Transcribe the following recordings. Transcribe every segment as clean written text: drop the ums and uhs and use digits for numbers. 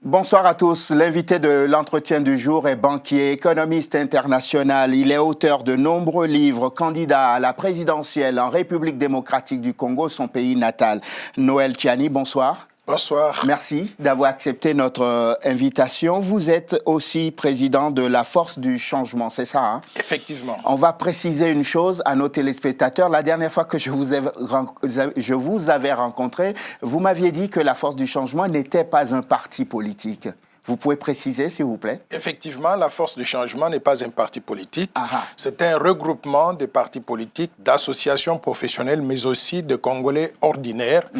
Bonsoir à tous. L'invité de l'entretien du jour est banquier, économiste international. Il est auteur de nombreux livres, candidat à la présidentielle en République démocratique du Congo, son pays natal. Noël Tchiani, bonsoir. Bonsoir. Merci d'avoir accepté notre invitation. Vous êtes aussi président de la Force du Changement, c'est ça, hein? Effectivement. On va préciser une chose à nos téléspectateurs. La dernière fois que je vous avais rencontré, vous m'aviez dit que la Force du Changement n'était pas un parti politique. Vous pouvez préciser, s'il vous plaît? Effectivement, la Force du Changement n'est pas un parti politique. C'est un regroupement de partis politiques, d'associations professionnelles, mais aussi de Congolais ordinaires.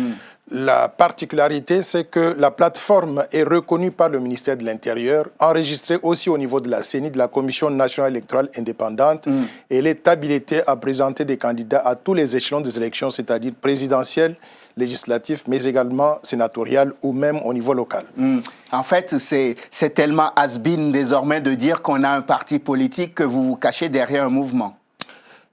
La particularité, c'est que la plateforme est reconnue par le ministère de l'Intérieur, enregistrée aussi au niveau de la CENI, de la Commission nationale électorale indépendante, et elle est habilitée à présenter des candidats à tous les échelons des élections, c'est-à-dire présidentielles, législatives, mais également sénatoriales ou même au niveau local. En fait, c'est tellement has-been désormais de dire qu'on a un parti politique que vous vous cachez derrière un mouvement.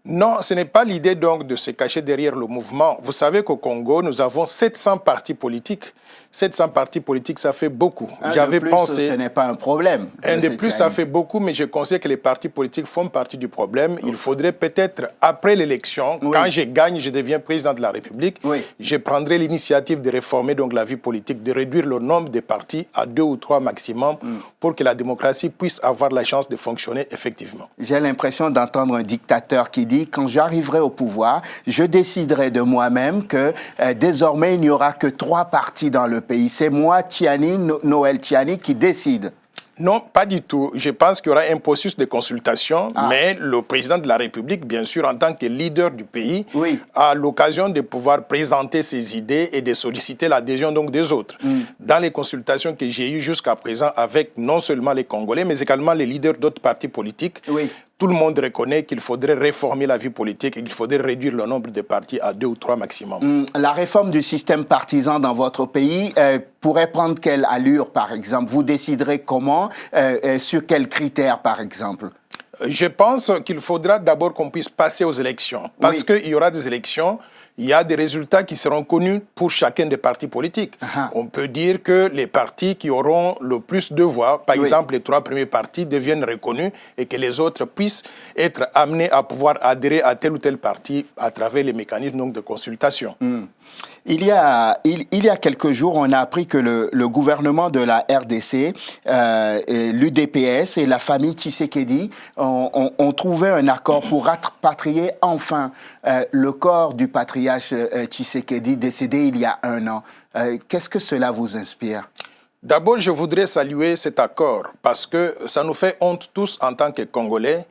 Non, ce n'est pas l'idée donc de se cacher derrière le mouvement. Vous savez qu'au Congo, nous avons 700 partis politiques. 700 partis politiques, ça fait beaucoup. J'avais pensé... Ce n'est pas un problème. Un de plus, ça fait beaucoup, mais je considère que les partis politiques font partie du problème. Il faudrait peut-être, après l'élection, quand je gagne, je deviens président de la République, je prendrai l'initiative de réformer donc la vie politique, de réduire le nombre de partis à 2 ou 3 maximum pour que la démocratie puisse avoir la chance de fonctionner effectivement. J'ai l'impression d'entendre un dictateur qui dit « Quand j'arriverai au pouvoir, je déciderai de moi-même que désormais, il n'y aura que 3 partis dans le pays. C'est moi, Tchiani, Noël Tchiani, qui décide. » Non, pas du tout. Je pense qu'il y aura un processus de consultation, mais le président de la République, bien sûr, en tant que leader du pays, a l'occasion de pouvoir présenter ses idées et de solliciter l'adhésion donc des autres. Dans les consultations que j'ai eues jusqu'à présent avec non seulement les Congolais, mais également les leaders d'autres partis politiques, tout le monde reconnaît qu'il faudrait réformer la vie politique et qu'il faudrait réduire le nombre de partis à 2 ou 3 maximum. La réforme du système partisan dans votre pays pourrait prendre quelle allure, par exemple? Vous déciderez comment, sur quels critères, par exemple? Je pense qu'il faudra d'abord qu'on puisse passer aux élections. Parce qu'il y aura des élections, il y a des résultats qui seront connus pour chacun des partis politiques. On peut dire que les partis qui auront le plus de voix, par exemple les 3 premiers partis, deviennent reconnus et que les autres puissent être amenés à pouvoir adhérer à tel ou tel parti à travers les mécanismes donc, de consultation. Il y a quelques jours, on a appris que le gouvernement de la RDC, l'UDPS et la famille Tshisekedi ont trouvé un accord pour rapatrier enfin le corps du patriarche Tshisekedi décédé il y a 1 an. Qu'est-ce que cela vous inspire? D'abord, je voudrais saluer cet accord parce que ça nous fait honte tous en tant que Congolais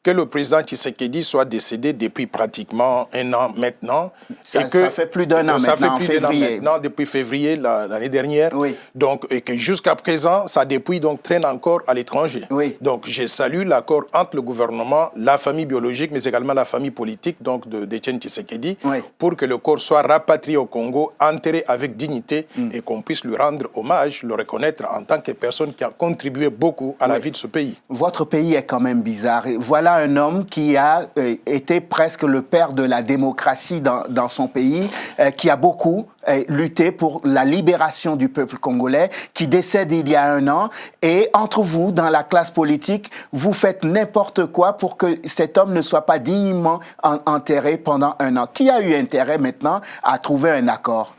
que le président Tshisekedi soit décédé depuis pratiquement 1 an maintenant. Ça fait plus d'1 an maintenant, en février. Depuis février l'année dernière. Donc, et que jusqu'à présent, sa dépouille donc, traîne encore à l'étranger. Donc, je salue l'accord entre le gouvernement, la famille biologique, mais également la famille politique donc d'Etienne Tshisekedi pour que le corps soit rapatrié au Congo, enterré avec dignité et qu'on puisse lui rendre hommage, le reconnaître en tant que personne qui a contribué beaucoup à la vie de ce pays. Votre pays est quand même bizarre. Voilà un homme qui a été presque le père de la démocratie dans son pays, qui a beaucoup lutté pour la libération du peuple congolais, qui décède il y a 1 an. Et entre vous, dans la classe politique, vous faites n'importe quoi pour que cet homme ne soit pas dignement enterré pendant 1 an. Qui a eu intérêt maintenant à trouver un accord?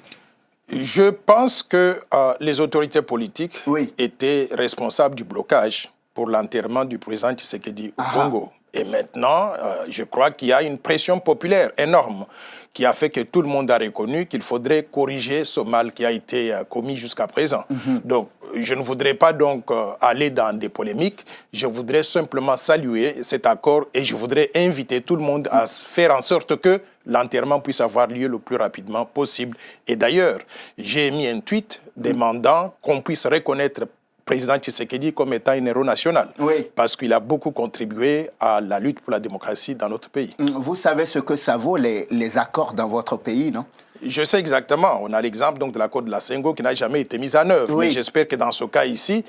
Je pense que les autorités politiques étaient responsables du blocage pour l'enterrement du président Tshisekedi au Congo. Et maintenant, je crois qu'il y a une pression populaire énorme qui a fait que tout le monde a reconnu qu'il faudrait corriger ce mal qui a été commis jusqu'à présent. Donc, je ne voudrais pas donc aller dans des polémiques. Je voudrais simplement saluer cet accord et je voudrais inviter tout le monde à faire en sorte que l'enterrement puisse avoir lieu le plus rapidement possible. Et d'ailleurs, j'ai émis un tweet demandant qu'on puisse reconnaître président Tshisekedi comme étant un héros national, parce qu'il a beaucoup contribué à la lutte pour la démocratie dans notre pays. Vous savez ce que ça vaut, les accords dans votre pays, non? Je sais exactement. On a l'exemple donc de l'accord de la Senghor qui n'a jamais été mis en œuvre. Oui. Mais j'espère que dans ce cas ici,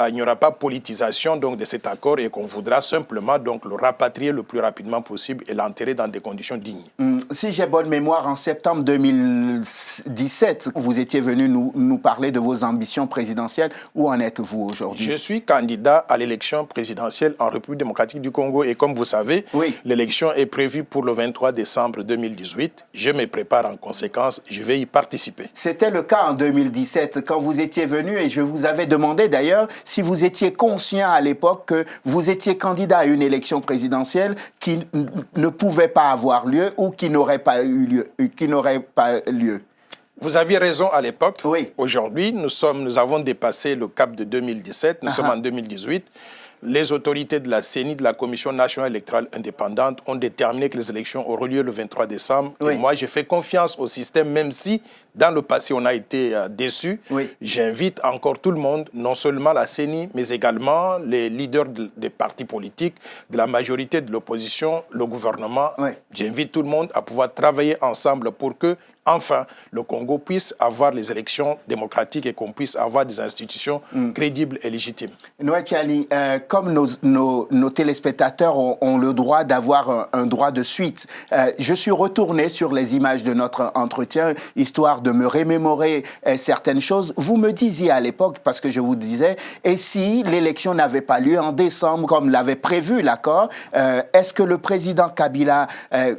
il n'y aura pas politisation donc de cet accord et qu'on voudra simplement donc le rapatrier le plus rapidement possible et l'enterrer dans des conditions dignes. Si j'ai bonne mémoire, en septembre 2017, vous étiez venu nous parler de vos ambitions présidentielles. Où en êtes-vous aujourd'hui? Je suis candidat à l'élection présidentielle en République démocratique du Congo et comme vous savez, l'élection est prévue pour le 23 décembre 2018. Je me prépare en conséquence, je vais y participer. C'était le cas en 2017 quand vous étiez venu et je vous avais demandé d'ailleurs si vous étiez conscient à l'époque que vous étiez candidat à une élection présidentielle qui ne pouvait pas avoir lieu ou qui n'aurait pas eu lieu. Vous aviez raison à l'époque. Oui. Aujourd'hui, nous avons dépassé le cap de 2017. Nous sommes en 2018. Les autorités de la CENI, de la Commission nationale électorale indépendante, ont déterminé que les élections auront lieu le 23 décembre. Et moi, j'ai fait confiance au système, même si dans le passé, on a été déçus. J'invite encore tout le monde, non seulement la CENI, mais également les leaders des partis politiques, de la majorité de l'opposition, le gouvernement. J'invite tout le monde à pouvoir travailler ensemble pour que, enfin, le Congo puisse avoir les élections démocratiques et qu'on puisse avoir des institutions crédibles et légitimes. Noël Tchali, comme nos téléspectateurs ont le droit d'avoir un droit de suite, je suis retourné sur les images de notre entretien, histoire de me remémorer certaines choses. Vous me disiez à l'époque, parce que je vous disais, et si l'élection n'avait pas lieu en décembre, comme l'avait prévu l'accord, est-ce que le président Kabila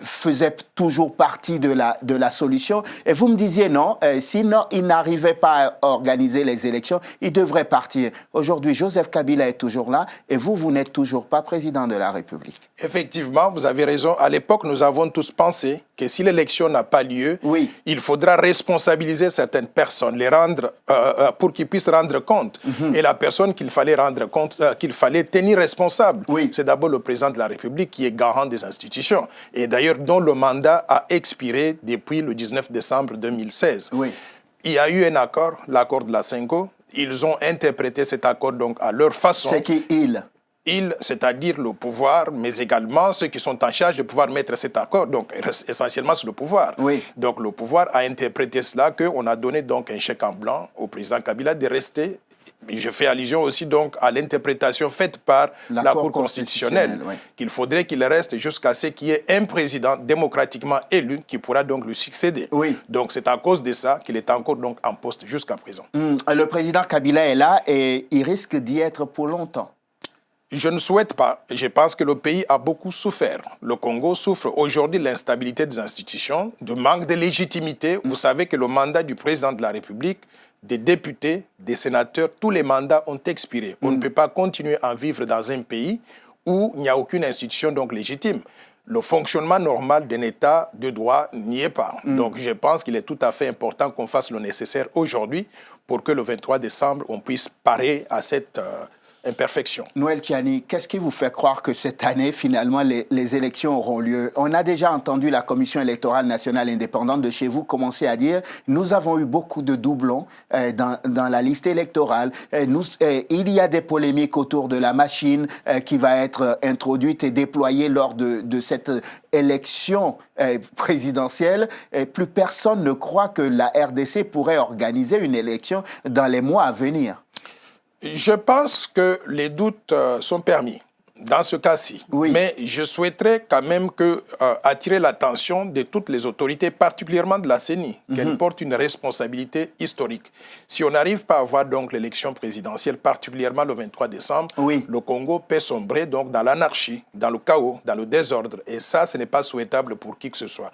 faisait toujours partie de la solution? Et vous me disiez non, sinon il n'arrivait pas à organiser les élections, il devrait partir. Aujourd'hui, Joseph Kabila est toujours là et vous n'êtes toujours pas président de la République. Effectivement, vous avez raison. À l'époque, nous avons tous pensé que si l'élection n'a pas lieu, il faudra responsabiliser certaines personnes, les rendre pour qu'ils puissent rendre compte. Et la personne qu'il fallait rendre compte, qu'il fallait tenir responsable, c'est d'abord le président de la République qui est garant des institutions. Et d'ailleurs, dont le mandat a expiré depuis le 19 décembre 2016. Il y a eu un accord, l'accord de la Senghor. Ils ont interprété cet accord donc à leur façon. C'est qui Ils, c'est-à-dire le pouvoir, mais également ceux qui sont en charge de pouvoir mettre cet accord. Donc, essentiellement, c'est le pouvoir. Donc, le pouvoir a interprété cela qu'on a donné donc un chèque en blanc au président Kabila de rester. Je fais allusion aussi donc à l'interprétation faite par la Cour constitutionnelle, qu'il faudrait qu'il reste jusqu'à ce qu'il y ait un président démocratiquement élu qui pourra donc lui succéder. Donc c'est à cause de ça qu'il est encore donc en poste jusqu'à présent. Le président Kabila est là et il risque d'y être pour longtemps. Je ne souhaite pas. Je pense que le pays a beaucoup souffert. Le Congo souffre aujourd'hui de l'instabilité des institutions, du manque de légitimité. Vous savez que le mandat du président de la République, des députés, des sénateurs, tous les mandats ont expiré. On ne peut pas continuer à vivre dans un pays où il n'y a aucune institution donc légitime. Le fonctionnement normal d'un État de droit n'y est pas. Donc je pense qu'il est tout à fait important qu'on fasse le nécessaire aujourd'hui pour que le 23 décembre, on puisse parer à cette imperfection. Noël Tchani, qu'est-ce qui vous fait croire que cette année, finalement, les élections auront lieu? On a déjà entendu la Commission électorale nationale indépendante de chez vous commencer à dire « Nous avons eu beaucoup de doublons dans la liste électorale. Il y a des polémiques autour de la machine qui va être introduite et déployée lors de cette élection présidentielle. Plus personne ne croit que la RDC pourrait organiser une élection dans les mois à venir. » Je pense que les doutes sont permis dans ce cas-ci. Mais je souhaiterais quand même attirer l'attention de toutes les autorités, particulièrement de la CENI, qu'elles portent une responsabilité historique. Si on n'arrive pas à avoir donc l'élection présidentielle, particulièrement le 23 décembre, le Congo peut sombrer donc dans l'anarchie, dans le chaos, dans le désordre. Et ça, ce n'est pas souhaitable pour qui que ce soit.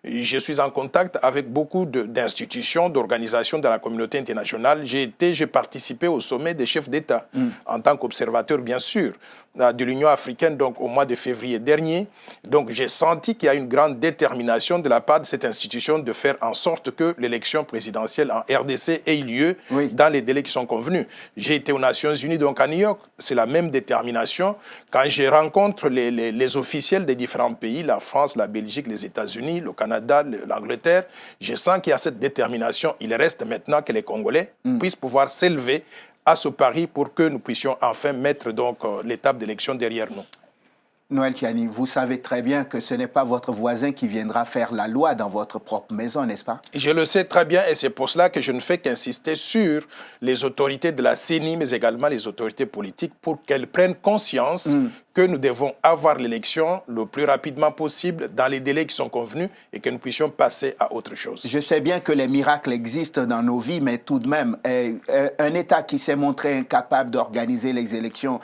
Je suis en contact avec beaucoup d'institutions, d'organisations de la communauté internationale. J'ai participé au sommet des chefs d'État en tant qu'observateur, bien sûr, de l'Union africaine, donc au mois de février dernier. Donc j'ai senti qu'il y a une grande détermination de la part de cette institution de faire en sorte que l'élection présidentielle en RDC ait lieu dans les délais qui sont convenus. J'ai été aux Nations Unies, donc à New York. C'est la même détermination. Quand je rencontre les officiels des différents pays, la France, la Belgique, les États-Unis, le Canada, l'Angleterre, je sens qu'il y a cette détermination. Il reste maintenant que les Congolais puissent pouvoir s'élever à ce pari pour que nous puissions enfin mettre donc l'étape d'élection derrière nous. Noël Tiani, vous savez très bien que ce n'est pas votre voisin qui viendra faire la loi dans votre propre maison, n'est-ce pas? Je le sais très bien et c'est pour cela que je ne fais qu'insister sur les autorités de la CENI, mais également les autorités politiques, pour qu'elles prennent conscience que nous devons avoir l'élection le plus rapidement possible, dans les délais qui sont convenus, et que nous puissions passer à autre chose. Je sais bien que les miracles existent dans nos vies, mais tout de même, un État qui s'est montré incapable d'organiser les élections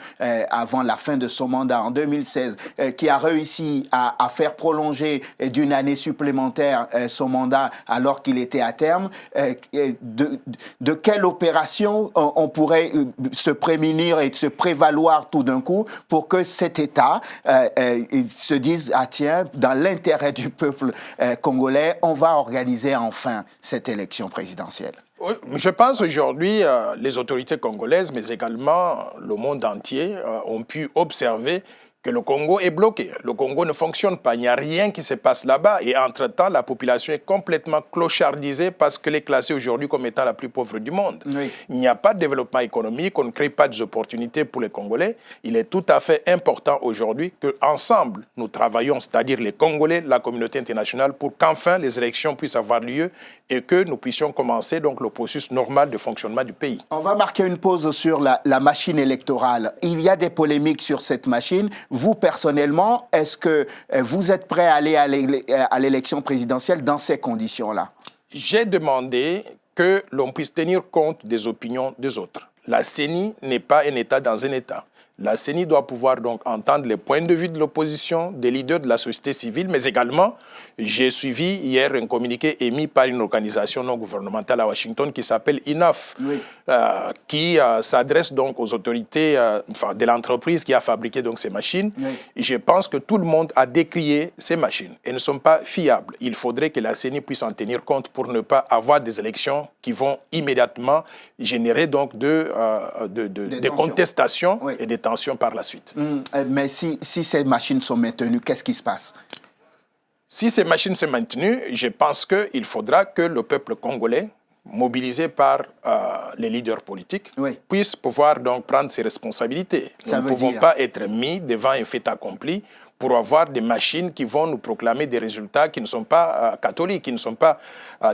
avant la fin de son mandat en 2016, qui a réussi à faire prolonger d'une année supplémentaire son mandat alors qu'il était à terme, de quelle opération on pourrait se prémunir et se prévaloir tout d'un coup pour que cet État se dise, ah tiens, dans l'intérêt du peuple congolais, on va organiser enfin cette élection présidentielle? Oui, je pense aujourd'hui, les autorités congolaises, mais également le monde entier, ont pu observer que le Congo est bloqué. Le Congo ne fonctionne pas. Il n'y a rien qui se passe là-bas. Et entre-temps, la population est complètement clochardisée parce qu'elle est classée aujourd'hui comme étant la plus pauvre du monde. Oui. Il n'y a pas de développement économique, on ne crée pas d'opportunités pour les Congolais. Il est tout à fait important aujourd'hui qu'ensemble, nous travaillons, c'est-à-dire les Congolais, la communauté internationale, pour qu'enfin les élections puissent avoir lieu et que nous puissions commencer donc le processus normal de fonctionnement du pays. On va marquer une pause sur la machine électorale. Il y a des polémiques sur cette machine. Vous, personnellement, est-ce que vous êtes prêt à aller à l'élection présidentielle dans ces conditions-là? J'ai demandé que l'on puisse tenir compte des opinions des autres. La CENI n'est pas un État dans un État. La CENI doit pouvoir donc entendre les points de vue de l'opposition, des leaders de la société civile, mais également, j'ai suivi hier un communiqué émis par une organisation non gouvernementale à Washington qui s'appelle INAF, oui. qui s'adresse donc aux autorités de l'entreprise qui a fabriqué donc ces machines. Oui. Et je pense que tout le monde a décrié ces machines. Elles ne sont pas fiables. Il faudrait que la CENI puisse en tenir compte pour ne pas avoir des élections qui vont immédiatement générer donc des contestations, oui, et des tensions par la suite. Mais si ces machines sont maintenues, qu'est-ce qui se passe? Si ces machines sont maintenues, je pense qu'il faudra que le peuple congolais, mobilisé par les leaders politiques, oui, puisse pouvoir donc prendre ses responsabilités. Nous ne pouvons pas être mis devant un fait accompli pour avoir des machines qui vont nous proclamer des résultats qui ne sont pas catholiques, qui ne sont pas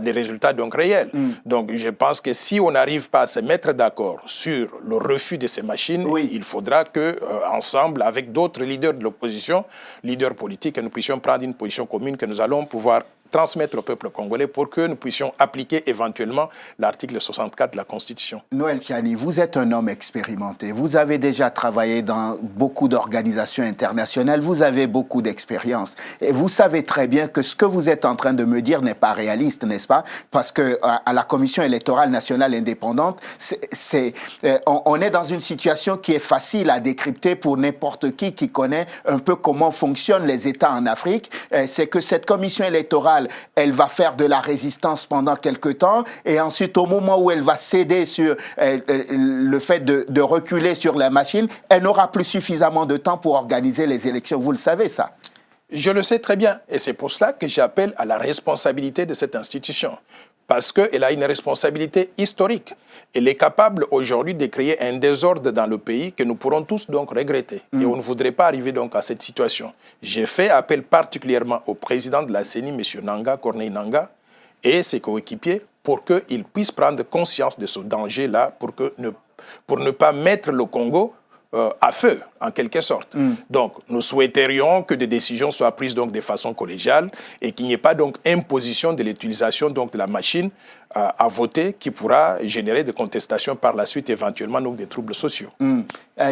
des résultats donc réels. Donc je pense que si on n'arrive pas à se mettre d'accord sur le refus de ces machines, oui, il faudra que ensemble, avec d'autres leaders de l'opposition, leaders politiques, que nous puissions prendre une position commune que nous allons pouvoir transmettre au peuple congolais pour que nous puissions appliquer éventuellement l'article 64 de la Constitution. Noël Tiani, vous êtes un homme expérimenté. Vous avez déjà travaillé dans beaucoup d'organisations internationales. Vous avez beaucoup d'expérience. Et vous savez très bien que ce que vous êtes en train de me dire n'est pas réaliste, n'est-ce pas? Parce que à la Commission électorale nationale indépendante, on est dans une situation qui est facile à décrypter pour n'importe qui connaît un peu comment fonctionnent les États en Afrique. C'est que cette Commission électorale, elle va faire de la résistance pendant quelque temps et ensuite, au moment où elle va céder sur le fait de reculer sur la machine, elle n'aura plus suffisamment de temps pour organiser les élections. Vous le savez, ça? Je le sais très bien et c'est pour cela que j'appelle à la responsabilité de cette institution. Parce qu'elle a une responsabilité historique. Elle est capable aujourd'hui de créer un désordre dans le pays que nous pourrons tous donc regretter. Et on ne voudrait pas arriver donc à cette situation. J'ai fait appel particulièrement au président de la CENI, M. Nanga, Corneille Nanga, et ses coéquipiers pour qu'ils puissent prendre conscience de ce danger-là, pour ne pas mettre le Congo à feu, en quelque sorte. Donc, nous souhaiterions que des décisions soient prises donc de façon collégiale et qu'il n'y ait pas donc imposition de l'utilisation donc de la machine à voter qui pourra générer des contestations par la suite, éventuellement donc des troubles sociaux.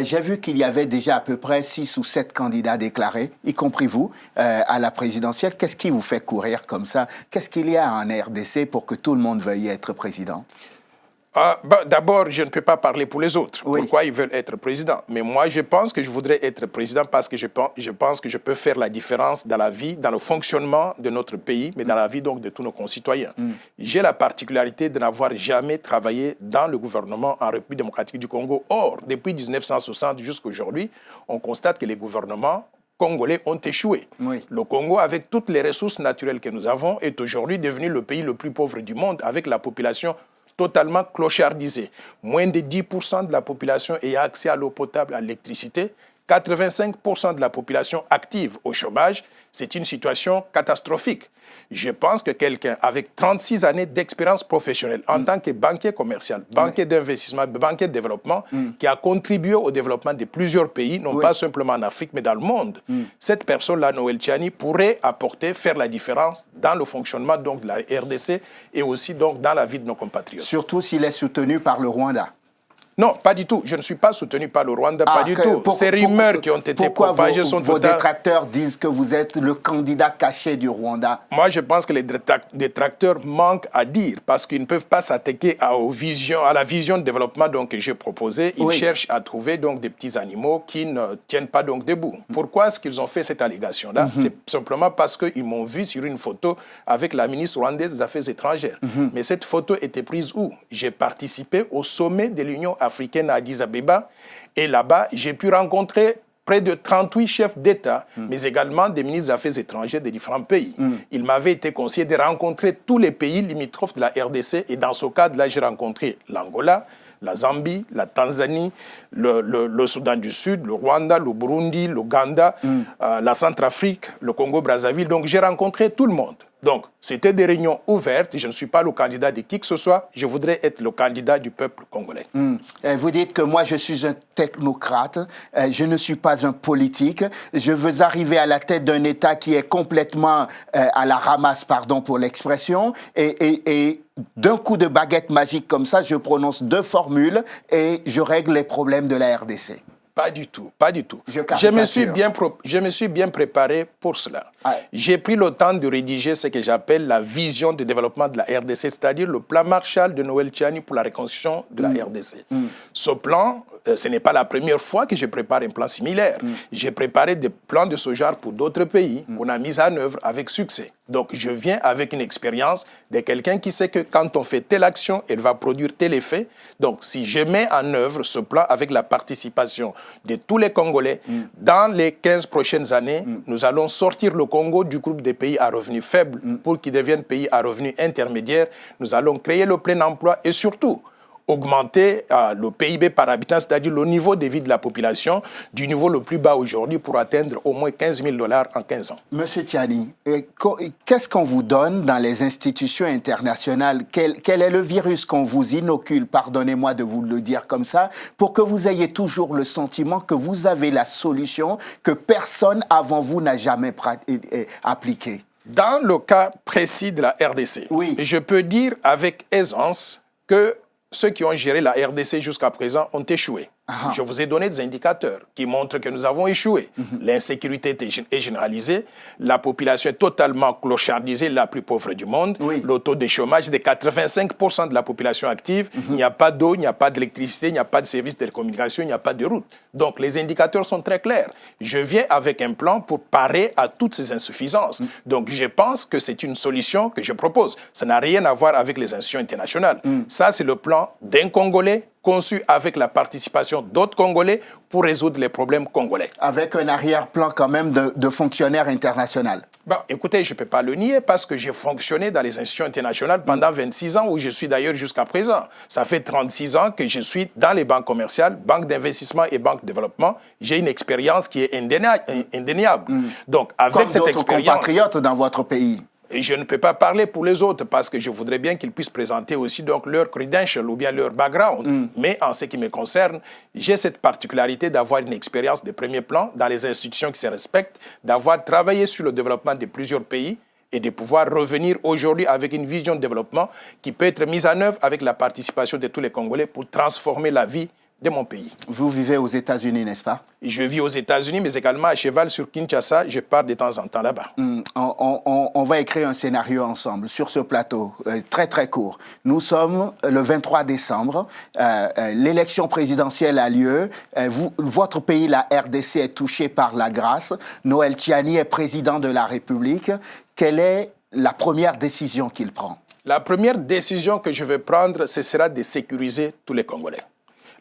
J'ai vu qu'il y avait déjà à peu près 6 ou 7 candidats déclarés, y compris vous, à la présidentielle. Qu'est-ce qui vous fait courir comme ça? Qu'est-ce qu'il y a en RDC pour que tout le monde veuille être président? D'abord, je ne peux pas parler pour les autres. Oui. Pourquoi ils veulent être président? Mais moi, je pense que je voudrais être président parce que je pense que je peux faire la différence dans la vie, dans le fonctionnement de notre pays, mais dans la vie donc de tous nos concitoyens. J'ai la particularité de n'avoir jamais travaillé dans le gouvernement en République démocratique du Congo. Or, depuis 1960 jusqu'à aujourd'hui, on constate que les gouvernements congolais ont échoué. Oui. Le Congo, avec toutes les ressources naturelles que nous avons, est aujourd'hui devenu le pays le plus pauvre du monde, avec la population totalement clochardisée. Moins de 10% de la population ayant accès à l'eau potable, à l'électricité, 85% de la population active au chômage, c'est une situation catastrophique. Je pense que quelqu'un avec 36 années d'expérience professionnelle en tant que banquier commercial, banquier d'investissement, banquier de développement, qui a contribué au développement de plusieurs pays, non pas simplement en Afrique, mais dans le monde, cette personne-là, Noël Tchiani, pourrait faire la différence dans le fonctionnement donc, de la RDC et aussi donc, dans la vie de nos compatriotes. Surtout s'il est soutenu par le Rwanda. Non, pas du tout. Je ne suis pas soutenu par le Rwanda, pas du tout. Ces rumeurs qui ont été propagées sont vos détracteurs disent que vous êtes le candidat caché du Rwanda. Moi, je pense que les détracteurs manquent à dire parce qu'ils ne peuvent pas s'attaquer à la vision de développement donc, que j'ai proposée. Ils cherchent à trouver donc, des petits animaux qui ne tiennent pas donc, debout. Pourquoi est-ce qu'ils ont fait cette allégation-là? C'est simplement parce qu'ils m'ont vu sur une photo avec la ministre rwandaise des Affaires étrangères. Mais cette photo était prise où? J'ai participé au sommet de l'Union africaine à Addis Abeba. Et là-bas, j'ai pu rencontrer près de 38 chefs d'État, mais également des ministres des Affaires étrangères de différents pays. Il m'avait été conseillé de rencontrer tous les pays limitrophes de la RDC. Et dans ce cadre-là, j'ai rencontré l'Angola, la Zambie, la Tanzanie, le Soudan du Sud, le Rwanda, le Burundi, l'Ouganda, la Centrafrique, le Congo-Brazzaville. Donc, j'ai rencontré tout le monde. Donc, c'était des réunions ouvertes. Je ne suis pas le candidat de qui que ce soit. Je voudrais être le candidat du peuple congolais. Vous dites que moi, je suis un technocrate. Je ne suis pas un politique. Je veux arriver à la tête d'un État qui est complètement à la ramasse, pardon pour l'expression. Et d'un coup de baguette magique comme ça, je prononce 2 formules et je règle les problèmes de la RDC. Pas du tout, pas du tout. Je me suis bien préparé pour cela. J'ai pris le temps de rédiger ce que j'appelle la vision de développement de la RDC, c'est-à-dire le plan Marshall de Noël Tchiani pour la reconstruction de la RDC. Ce plan, ce n'est pas la première fois que je prépare un plan similaire. J'ai préparé des plans de ce genre pour d'autres pays qu'on a mis en œuvre avec succès. Donc, je viens avec une expérience de quelqu'un qui sait que quand on fait telle action, elle va produire tel effet. Donc, si je mets en œuvre ce plan avec la participation de tous les Congolais, dans les 15 prochaines années, nous allons sortir le Congo du groupe des pays à revenus faibles pour qu'il devienne pays à revenus intermédiaires. Nous allons créer le plein emploi et surtout, augmenter le PIB par habitant, c'est-à-dire le niveau de vie de la population, du niveau le plus bas aujourd'hui pour atteindre au moins 15 000 $ en 15 ans. Monsieur Tchiani, qu'est-ce qu'on vous donne dans les institutions internationales? Quel est le virus qu'on vous inocule, pardonnez-moi de vous le dire comme ça, pour que vous ayez toujours le sentiment que vous avez la solution que personne avant vous n'a jamais appliquée? Dans le cas précis de la RDC, je peux dire avec aisance que ceux qui ont géré la RDC jusqu'à présent ont échoué. Je vous ai donné des indicateurs qui montrent que nous avons échoué. L'insécurité est généralisée, la population est totalement clochardisée, la plus pauvre du monde. Le taux de chômage est de 85% de la population active. Il n'y a pas d'eau, il n'y a pas d'électricité, il n'y a pas de services de télécommunication, il n'y a pas de route. Donc les indicateurs sont très clairs. Je viens avec un plan pour parer à toutes ces insuffisances. Donc je pense que c'est une solution que je propose. Ça n'a rien à voir avec les institutions internationales. Ça, c'est le plan d'un Congolais conçu avec la participation d'autres Congolais pour résoudre les problèmes congolais. Avec un arrière-plan quand même de fonctionnaires internationaux. Bon, écoutez, je ne peux pas le nier parce que j'ai fonctionné dans les institutions internationales pendant 26 ans, où je suis d'ailleurs jusqu'à présent. Ça fait 36 ans que je suis dans les banques commerciales, banques d'investissement et banques de développement. J'ai une expérience qui est indéniable. Donc, avec cette expérience... Comme d'autres compatriotes dans votre pays. Et je ne peux pas parler pour les autres parce que je voudrais bien qu'ils puissent présenter aussi donc leur credential ou bien leur background. Mais en ce qui me concerne, j'ai cette particularité d'avoir une expérience de premier plan dans les institutions qui se respectent, d'avoir travaillé sur le développement de plusieurs pays et de pouvoir revenir aujourd'hui avec une vision de développement qui peut être mise en œuvre avec la participation de tous les Congolais pour transformer la vie de mon pays. Vous vivez aux États-Unis, n'est-ce pas? Je vis aux États-Unis, mais également à cheval sur Kinshasa. Je pars de temps en temps là-bas. On va écrire un scénario ensemble sur ce plateau, très très court. Nous sommes le 23 décembre. L'élection présidentielle a lieu. Votre pays, la RDC, est touché par la grâce. Noël Tchiani est président de la République. Quelle est la première décision qu'il prend? La première décision que je vais prendre, ce sera de sécuriser tous les Congolais.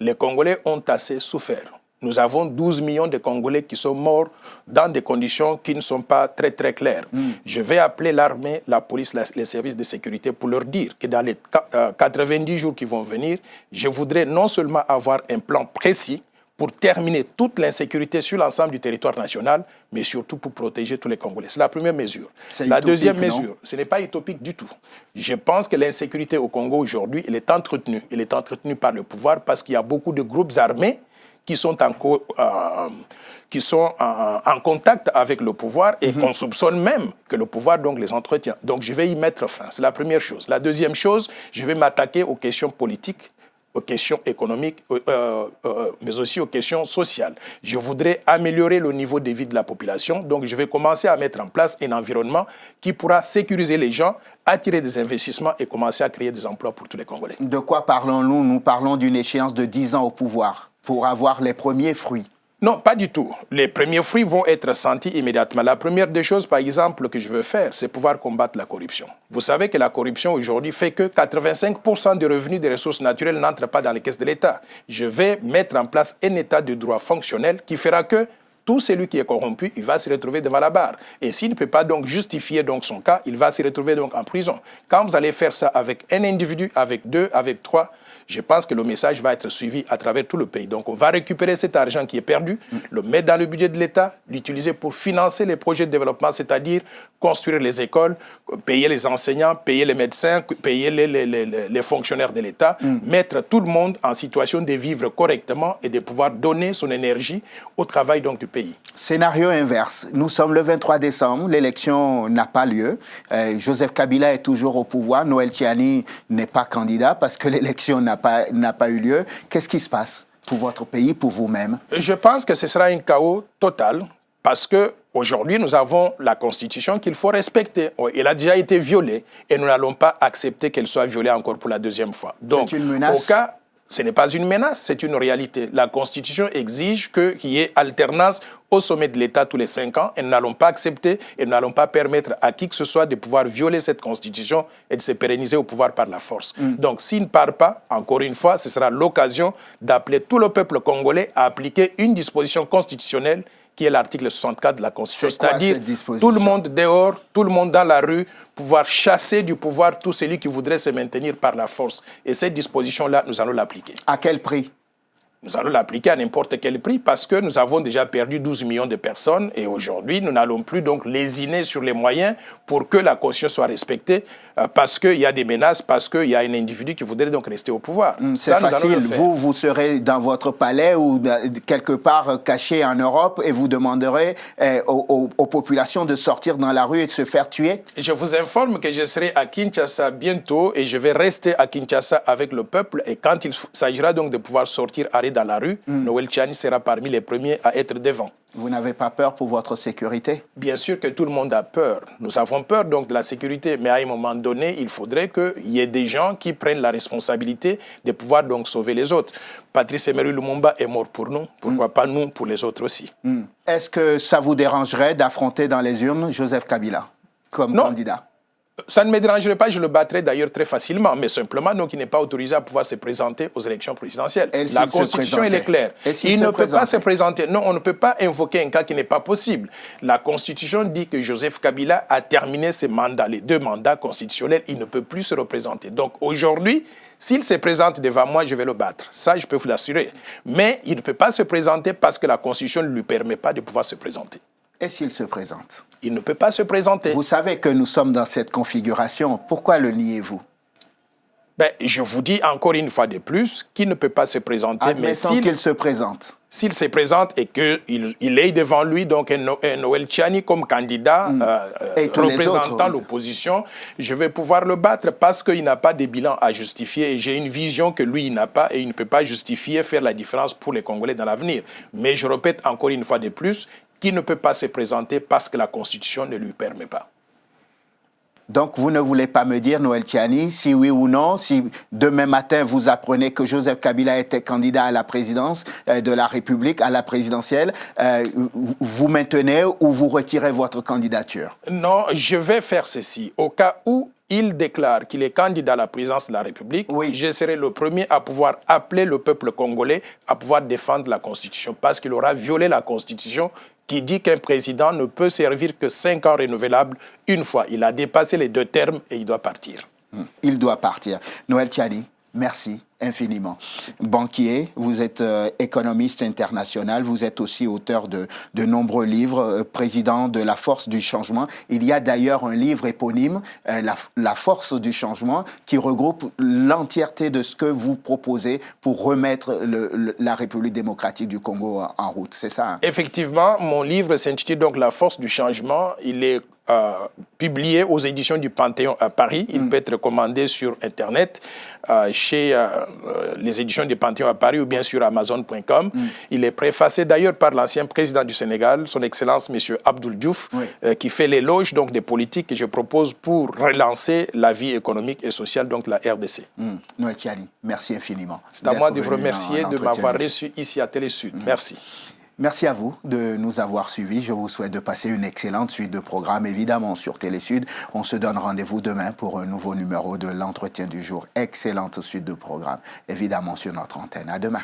Les Congolais ont assez souffert. Nous avons 12 millions de Congolais qui sont morts dans des conditions qui ne sont pas très très claires. Je vais appeler l'armée, la police, les services de sécurité pour leur dire que dans les 90 jours qui vont venir, je voudrais non seulement avoir un plan précis pour terminer toute l'insécurité sur l'ensemble du territoire national, mais surtout pour protéger tous les Congolais. C'est la première mesure. La deuxième mesure, ce n'est pas utopique du tout. Je pense que l'insécurité au Congo aujourd'hui, elle est entretenue. Elle est entretenue par le pouvoir parce qu'il y a beaucoup de groupes armés qui sont en contact avec le pouvoir et qu'on soupçonne même que le pouvoir donc les entretient. Donc je vais y mettre fin. C'est la première chose. La deuxième chose, je vais m'attaquer aux questions politiques, aux questions économiques, mais aussi aux questions sociales. Je voudrais améliorer le niveau de vie de la population, donc je vais commencer à mettre en place un environnement qui pourra sécuriser les gens, attirer des investissements et commencer à créer des emplois pour tous les Congolais. De quoi parlons-nous? Nous parlons d'une échéance de 10 ans au pouvoir pour avoir les premiers fruits. Non, pas du tout. Les premiers fruits vont être sentis immédiatement. La première des choses, par exemple, que je veux faire, c'est pouvoir combattre la corruption. Vous savez que la corruption aujourd'hui fait que 85% des revenus des ressources naturelles n'entrent pas dans les caisses de l'État. Je vais mettre en place un état de droit fonctionnel qui fera que tout celui qui est corrompu, il va se retrouver devant la barre. Et s'il ne peut pas donc justifier donc son cas, il va se retrouver donc en prison. Quand vous allez faire ça avec un individu, avec deux, avec trois, je pense que le message va être suivi à travers tout le pays. Donc on va récupérer cet argent qui est perdu, le mettre dans le budget de l'État, l'utiliser pour financer les projets de développement, c'est-à-dire construire les écoles, payer les enseignants, payer les médecins, payer les fonctionnaires de l'État, mettre tout le monde en situation de vivre correctement et de pouvoir donner son énergie au travail donc du pays. Scénario inverse. Nous sommes le 23 décembre, l'élection n'a pas lieu. Joseph Kabila est toujours au pouvoir. Noël Tchiani n'est pas candidat parce que l'élection n'a pas eu lieu. Qu'est-ce qui se passe pour votre pays, pour vous-même? Je pense que ce sera un chaos total parce qu'aujourd'hui, nous avons la Constitution qu'il faut respecter. Elle a déjà été violée et nous n'allons pas accepter qu'elle soit violée encore pour la deuxième fois. Donc, c'est une menace. Au cas, ce n'est pas une menace, c'est une réalité. La Constitution exige qu'il y ait alternance au sommet de l'État tous les 5 ans et nous n'allons pas accepter et nous n'allons pas permettre à qui que ce soit de pouvoir violer cette Constitution et de se pérenniser au pouvoir par la force. Donc s'il ne part pas, encore une fois, ce sera l'occasion d'appeler tout le peuple congolais à appliquer une disposition constitutionnelle qui est l'article 64 de la Constitution, c'est-à-dire tout le monde dehors, tout le monde dans la rue, pouvoir chasser du pouvoir tout celui qui voudrait se maintenir par la force. Et cette disposition-là, nous allons l'appliquer. À quel prix? Nous allons l'appliquer à n'importe quel prix parce que nous avons déjà perdu 12 millions de personnes et aujourd'hui, nous n'allons plus donc lésiner sur les moyens pour que la Constitution soit respectée parce qu'il y a des menaces, parce qu'il y a un individu qui voudrait donc rester au pouvoir. C'est facile. Vous serez dans votre palais ou quelque part caché en Europe et vous demanderez aux populations de sortir dans la rue et de se faire tuer? Je vous informe que je serai à Kinshasa bientôt et je vais rester à Kinshasa avec le peuple et quand il s'agira donc de pouvoir sortir dans la rue, Noël Tchiani sera parmi les premiers à être devant. Vous n'avez pas peur pour votre sécurité? Bien sûr que tout le monde a peur. Nous avons peur donc de la sécurité, mais à un moment donné, il faudrait qu'il y ait des gens qui prennent la responsabilité de pouvoir donc sauver les autres. Patrice Emery Lumumba est mort pour nous, pourquoi pas nous pour les autres aussi. Est-ce que ça vous dérangerait d'affronter dans les urnes Joseph Kabila comme candidat? Ça ne me dérangerait pas, je le battrais d'ailleurs très facilement, mais simplement, donc, il n'est pas autorisé à pouvoir se présenter aux élections présidentielles. La Constitution, elle est claire. Il ne peut pas se présenter. Non, on ne peut pas invoquer un cas qui n'est pas possible. La Constitution dit que Joseph Kabila a terminé ses mandats, les 2 mandats constitutionnels, il ne peut plus se représenter. Donc aujourd'hui, s'il se présente devant moi, je vais le battre. Ça, je peux vous l'assurer. Mais il ne peut pas se présenter parce que la Constitution ne lui permet pas de pouvoir se présenter. Et s'il se présente? Il ne peut pas se présenter. Vous savez que nous sommes dans cette configuration. Pourquoi le niez-vous? Je vous dis encore une fois de plus qu'il ne peut pas se présenter. Admettons qu'il se présente. S'il se présente et qu'il ait devant lui donc un Noël Tchiani comme candidat représentant l'opposition, je vais pouvoir le battre parce qu'il n'a pas de bilan à justifier et j'ai une vision que lui, il n'a pas et il ne peut pas justifier, faire la différence pour les Congolais dans l'avenir. Mais je répète encore une fois de plus qu'il ne peut pas se présenter parce que la Constitution ne lui permet pas. Donc, vous ne voulez pas me dire, Noël Tchiani, si oui ou non, si demain matin vous apprenez que Joseph Kabila était candidat à la présidence de la République, à la présidentielle, vous maintenez ou vous retirez votre candidature? Non, je vais faire ceci. Au cas où il déclare qu'il est candidat à la présidence de la République, je serai le premier à pouvoir appeler le peuple congolais à pouvoir défendre la Constitution parce qu'il aura violé la Constitution qui dit qu'un président ne peut servir que 5 ans renouvelables une fois. Il a dépassé les 2 termes et il doit partir. Il doit partir. Noël Tchiani, Merci infiniment. Banquier, vous êtes économiste international, vous êtes aussi auteur de nombreux livres, président de la Force du Changement. Il y a d'ailleurs un livre éponyme, la Force du Changement, qui regroupe l'entièreté de ce que vous proposez pour remettre la République démocratique du Congo en route. C'est ça, hein? Effectivement, mon livre s'intitule donc La Force du Changement. Il est publié aux éditions du Panthéon à Paris. Il peut être commandé sur Internet, chez les éditions du Panthéon à Paris ou bien sur Amazon.com. Il est préfacé d'ailleurs par l'ancien président du Sénégal, son Excellence M. Abdoul Diouf, qui fait l'éloge donc des politiques que je propose pour relancer la vie économique et sociale, donc la RDC. Noé Tiali, merci infiniment. C'est à moi de vous remercier de m'avoir reçu ici à Télé Sud. Merci. Merci à vous de nous avoir suivis. Je vous souhaite de passer une excellente suite de programmes, évidemment, sur Télé Sud. On se donne rendez-vous demain pour un nouveau numéro de l'Entretien du jour. Excellente suite de programmes, évidemment, sur notre antenne. À demain.